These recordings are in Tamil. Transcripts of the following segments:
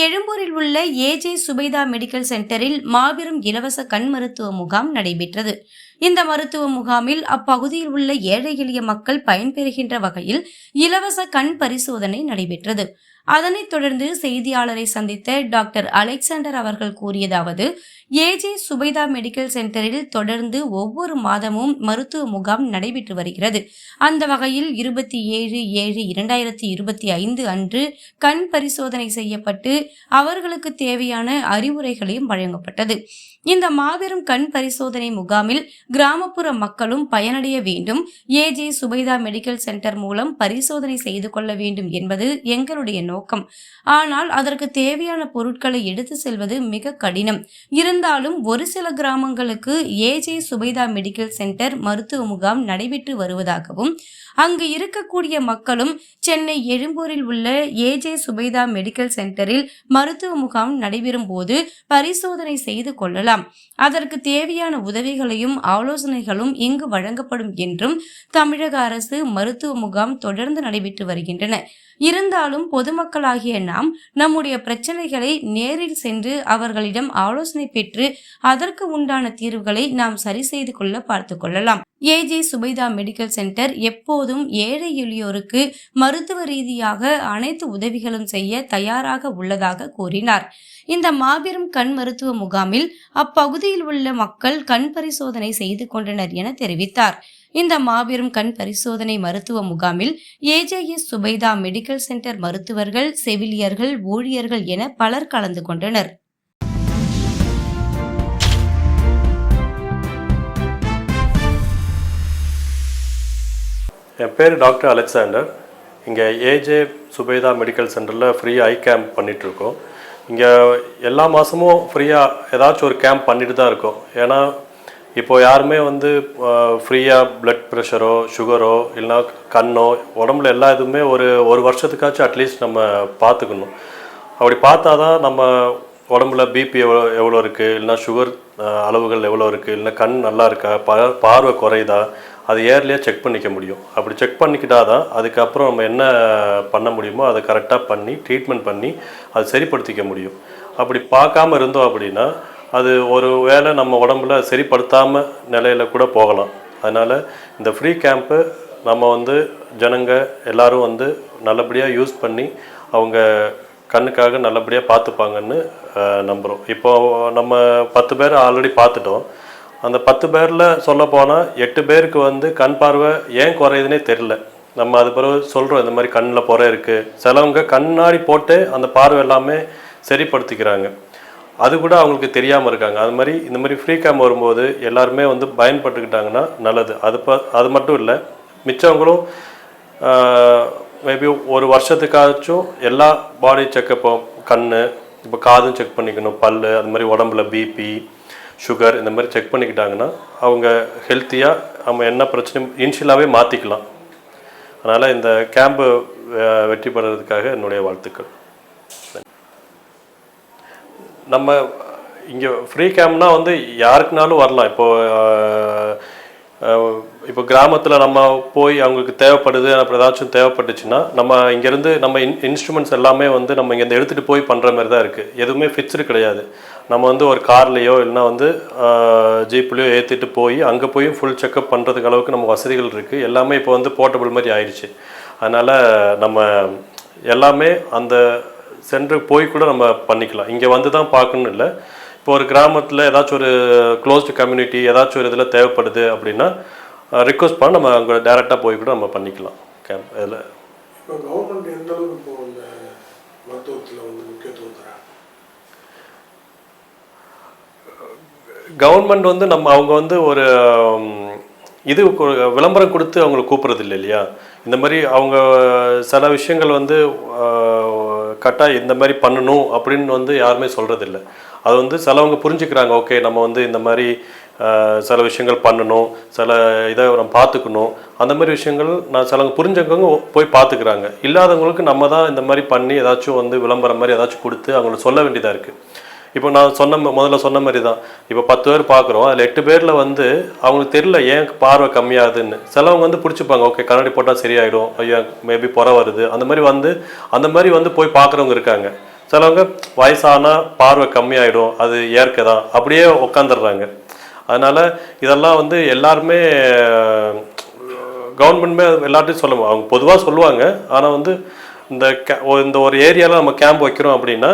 எழும்பூரில் உள்ள ஏஜே சுபைதா மெடிக்கல் சென்டரில் மாபெரும் இலவச கண் மருத்துவ முகாம் நடைபெற்றது. இந்த மருத்துவ முகாமில் அப்பகுதியில் உள்ள ஏழை எளிய மக்கள் பயன்பெறுகின்ற வகையில் இலவச கண் பரிசோதனை நடைபெற்றது. அதனைத் தொடர்ந்து செய்தியாளரை சந்தித்த டாக்டர் அலெக்சாண்டர் அவர்கள் கூறியதாவது, ஏஜே சுபைதா மெடிக்கல் சென்டரில் தொடர்ந்து ஒவ்வொரு மாதமும் மருத்துவ முகாம் நடைபெற்று வருகிறது. அந்த வகையில் 27/7/2025 அன்று கண் பரிசோதனை செய்யப்பட்டு அவர்களுக்கு தேவையான அறிவுரைகளையும் வழங்கப்பட்டது. இந்த மாபெரும் கண் பரிசோதனை முகாமில் கிராமப்புற மக்களும் பயனடைய வேண்டும், ஏஜே சுபைதா மெடிக்கல் சென்டர் மூலம் பரிசோதனை செய்து கொள்ள வேண்டும் என்பது எங்களுடைய நோக்கம். ஆனால் அதற்கு தேவையான பொருட்களை எடுத்து செல்வது மிக கடினம். இருந்தாலும் ஒரு சில கிராமங்களுக்கு ஏஜே சுபைதா மெடிக்கல் சென்டர் மருத்துவ முகாம் நடைபெற்று வருவதாகவும், அங்கு இருக்கக்கூடிய மக்களும் சென்னை எழும்பூரில் உள்ள ஏஜே சுபைதா மெடிக்கல் சென்டரில் மருத்துவ முகாம் நடைபெறும் போது பரிசோதனை செய்து கொள்ளலாம். அதற்கு தேவையான உதவிகளையும் ஆலோசனைகளும் இங்கு வழங்கப்படும் என்றும், தமிழக அரசு மருத்துவ முகாம் தொடர்ந்து நடைபெற்று வருகின்றன. இருந்தாலும் பொதுமக்களாகிய நாம் நம்முடைய பிரச்சனைகளை நேரில் சென்று அவர்களிடம் ஆலோசனை பெற்று அதற்கு உண்டான தீர்வுகளை நாம் சரி செய்து கொள்ள பார்த்து கொள்ளலாம். ஏஜே சுபைதா மெடிக்கல் சென்டர் எப்போதும் ஏழை எளியோருக்கு மருத்துவ ரீதியாக அனைத்து உதவிகளும் செய்ய தயாராக உள்ளதாக கூறினார். இந்த மாபெரும் கண் மருத்துவ முகாமில் அப்பகுதியில் உள்ள மக்கள் கண் பரிசோதனை செய்து கொண்டனர் என தெரிவித்தார். இந்த மாபெரும் கண் பரிசோதனை மருத்துவ முகாமில் ஏஜேஎஸ் சுபைதா மெடிக்கல் சென்டர் மருத்துவர்கள், செவிலியர்கள், ஊழியர்கள் என பலர் கலந்து கொண்டனர். என் பேர் டாக்டர் அலெக்சாண்டர். இங்கே ஏஜே சுபைதா மெடிக்கல் சென்டரில் ஃப்ரீ ஐ கேம்ப் பண்ணிகிட்ருக்கோம். இங்கே எல்லா மாதமும் ஃப்ரீயாக ஏதாச்சும் ஒரு கேம்ப் பண்ணிட்டு தான் இருக்கோம். ஏன்னா இப்போது யாருமே வந்து ஃப்ரீயாக ப்ளட் ப்ரெஷரோ, சுகரோ, இல்லைனா கண்ணோ, உடம்புல எல்லா இதுவுமே ஒரு வருஷத்துக்காச்சும் அட்லீஸ்ட் நம்ம பார்த்துக்கணும். அப்படி பார்த்தா தான் நம்ம உடம்புல பிபி எவ்வளோ இருக்குது, இல்லைனா சுகர் அளவுகள் எவ்வளோ இருக்குது, இல்லைனா கண் நல்லா இருக்கா, பார்வை குறையுதா, அது ஏர்லியாக செக் பண்ணிக்க முடியும். அப்படி செக் பண்ணிக்கிட்டா தான் அதுக்கப்புறம் நம்ம என்ன பண்ண முடியுமோ அதை கரெக்டாக பண்ணி ட்ரீட்மெண்ட் பண்ணி அதை சரிப்படுத்திக்க முடியும். அப்படி பார்க்காம இருந்தோம் அப்படின்னா அது ஒரு வேளை நம்ம உடம்புல சரிப்படுத்தாமல் நிலையில் கூட போகலாம். அதனால் இந்த ஃப்ரீ கேம்ப்பு நம்ம வந்து ஜனங்க எல்லோரும் வந்து நல்லபடியாக யூஸ் பண்ணி அவங்க கண்ணுக்காக நல்லபடியாக பார்த்துப்பாங்கன்னு நம்புகிறோம். இப்போது நம்ம 10 பேர் ஆல்ரெடி பார்த்துட்டோம். அந்த 10 பேரில் சொல்ல போனால் 8 பேருக்கு வந்து கண் பார்வை ஏன் குறையுதுன்னே தெரில. நம்ம அது பிறகு சொல்கிறோம், இந்த மாதிரி கண்ணில் புறை இருக்குது. சிலவங்க கண்ணாடி போட்டு அந்த பார்வை எல்லாமே சரிப்படுத்திக்கிறாங்க. அது கூட அவங்களுக்கு தெரியாமல் இருக்காங்க. அது மாதிரி இந்த மாதிரி ஃப்ரீ கேம்ப் வரும்போது எல்லாருமே வந்து பயன்பட்டுக்கிட்டாங்கன்னா நல்லது. அது மட்டும் இல்லை, மிச்சவங்களும் மேபி ஒரு வருஷத்துக்காச்சும் எல்லா பாடி செக்கப்பும், கண், இப்போ காதும் செக் பண்ணிக்கணும், பல், அது மாதிரி உடம்புல பிபி, சுகர் இந்த மாதிரி செக் பண்ணிக்கிட்டாங்கன்னா அவங்க ஹெல்த்தியாக நம்ம என்ன பிரச்சனையும் இனிஷியலாகவே மாற்றிக்கலாம். அதனால் இந்த கேம்பு வெற்றி பெறுறதுக்காக என்னுடைய வாழ்த்துக்கள். நம்ம இங்கே ஃப்ரீ கேம்ப்னால் வந்து யாருக்குனாலும் வரலாம். இப்போ கிராமத்தில் நம்ம போய் அவங்களுக்கு தேவைப்படுது, அப்படி ஏதாச்சும் தேவைப்பட்டுச்சுன்னா நம்ம இங்கேருந்து நம்ம இன்ஸ்ட்ருமெண்ட்ஸ் எல்லாமே வந்து நம்ம இங்கேருந்து எடுத்துகிட்டு போய் பண்ணுற மாதிரி தான் இருக்குது. எதுவுமே ஃபிக்ஸ்டு கிடையாது. நம்ம வந்து ஒரு கார்லேயோ இல்லைனா வந்து ஜீப்லேயோ ஏற்றிட்டு போய் அங்கே போய் ஃபுல் செக்கப் பண்ணுறதுக்கு அளவுக்கு நம்ம வசதிகள் இருக்குது. எல்லாமே இப்போ வந்து போர்ட்டபிள் மாதிரி ஆயிடுச்சு. அதனால் நம்ம எல்லாமே அந்த சென்டருக்கு போய் கூட நம்ம பண்ணிக்கலாம். இங்கே வந்து தான் பார்க்கணும் இல்லை. இப்போ ஒரு கிராமத்தில் ஏதாச்சும் ஒரு க்ளோஸ்டு கம்யூனிட்டி ஏதாச்சும் ஒரு இதில் தேவைப்படுது அப்படின்னா ரிக்வஸ்ட் பண்ண நம்ம அங்கே டேரெக்டாக போய் கூட நம்ம பண்ணிக்கலாம் கேம்ப். இதில் இப்போ கவர்மெண்ட் எந்த அளவுக்கு இப்போ இந்த மருத்துவத்தில் வந்து முக்கியத்துவம் தராங்க? கவர்மெண்ட் வந்து அவங்க வந்து ஒரு இது விளம்பரம் கொடுத்து அவங்களை கூப்பிட்றது இல்லை இல்லையா. இந்த மாதிரி அவங்க சில விஷயங்கள் வந்து கரெக்டாக இந்த மாதிரி பண்ணணும் அப்படின்னு வந்து யாருமே சொல்கிறதில்ல. அது வந்து சிலவங்க புரிஞ்சுக்கிறாங்க, ஓகே நம்ம வந்து இந்த மாதிரி சில விஷயங்கள் பண்ணணும், சில இதை நம்ம பார்த்துக்கணும், அந்த மாதிரி விஷயங்கள் சிலவங்க புரிஞ்சவங்க போய் பார்த்துக்கிறாங்க. இல்லாதவங்களுக்கு நம்ம தான் இந்த மாதிரி பண்ணி ஏதாச்சும் வந்து விளம்பரம் மாதிரி ஏதாச்சும் கொடுத்து அவங்களுக்கு சொல்ல வேண்டியதாக இருக்குது. இப்போ நான் முதல்ல சொன்ன மாதிரி தான், இப்போ 10 பேர் பார்க்குறோம், அதில் 8 பேரில் வந்து அவங்களுக்கு தெரியல ஏன் பார்வை கம்மியாகுதுன்னு. சிலவங்க வந்து பிடிச்சிப்பாங்க, ஓகே கண்ணாடி போட்டால் சரியாயிடும், ஐயோ மேபி புற வருது, அந்த மாதிரி வந்து போய் பார்க்குறவங்க இருக்காங்க. சிலவங்க வயசானா பார்வை கம்மியாயிடும், அது இயற்கை தான், அப்படியே உட்காந்துடுறாங்க. அதனால் இதெல்லாம் வந்து எல்லாருமே கவர்மெண்ட்மே எல்லார்ட்டையும் சொல்லுவோம், அவங்க பொதுவாக சொல்லுவாங்க. ஆனால் வந்து இந்த ஒரு ஏரியாவில் நம்ம கேம்ப் வைக்கிறோம் அப்படின்னா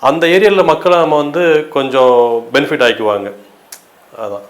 அந்த ஏரியாவில் மக்களை நம்ம வந்து கொஞ்சம் பெனிஃபிட் ஆக்கிக்குவாங்க. அதான்.